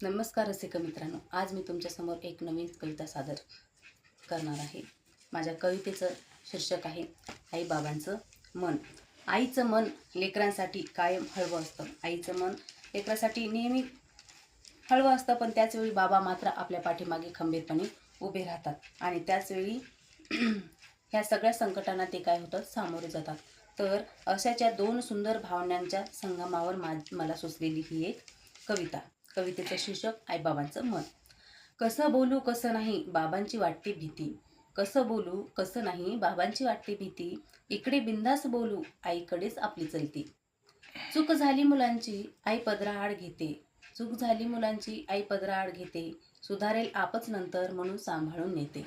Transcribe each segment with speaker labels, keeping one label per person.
Speaker 1: नमस्कार रसिक मित्रांनो, आज मी तुमच्यासमोर एक नवीन कविता सादर करणार आहे। माझ्या कवितेचं शीर्षक आहे आई बाबांचं मन। आईचं मन लेकरांसाठी कायम हळवं असतं। आईचं मन लेकरांसाठी नेहमी हळवं असतं, पण त्याचवेळी बाबा मात्र आपल्या पाठीमागे खंबीरपणे उभे राहतात आणि त्याचवेळी ह्या सगळ्या संकटांना ते काय होतं, सामोरे जातात। तर अशाच्या दोन सुंदर भावनांच्या संगमावर मला सुचलेली ही एक कविता। कवितेचं शीर्षक आईबाबांचं मन। कसं बोलू कसं नाही बाबांची वाटते भीती, कसं बोलू कसं नाही बाबांची वाटते भीती, इकडे बिंदास बोलू आईकडेच आपली चलती। चूक झाली मुलांची आई पदराआड घेते, चूक झाली मुलांची आई पदराआड घेते, सुधारेल आपच नंतर म्हणून सांभाळून नेते।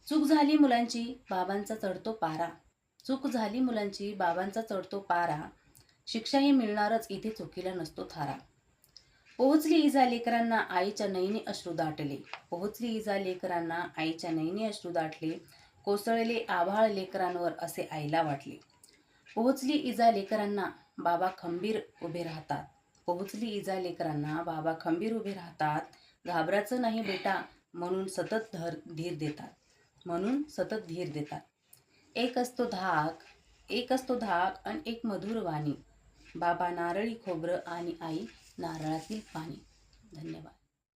Speaker 1: चूक झाली मुलांची बाबांचा चढतो पारा, चूक झाली मुलांची बाबांचा चढतो पारा, शिक्षाही मिळणारच इथे चुकीला नसतो थारा। पोहोचली इजा लेकरांना आईच्या नयनी अश्रू दाटले, पोहोचली इजा लेकरांना आईच्या नयनी अश्रू दाटले, कोसळले आभाळ लेकरांवर असे आईला वाटले। पोहोचली इजा लेकरांना बाबा खंबीर उभे राहतात, पोहोचली इजा लेकरांना बाबा खंबीर उभे राहतात, घाबरायचं नाही बेटा म्हणून सतत धीर देतात, म्हणून सतत धीर देतात। एक असतो धाक आणि एक मधुर वाणी, बाबा नारळी खोबरं आणि आई नारळातील पाणी। धन्यवाद।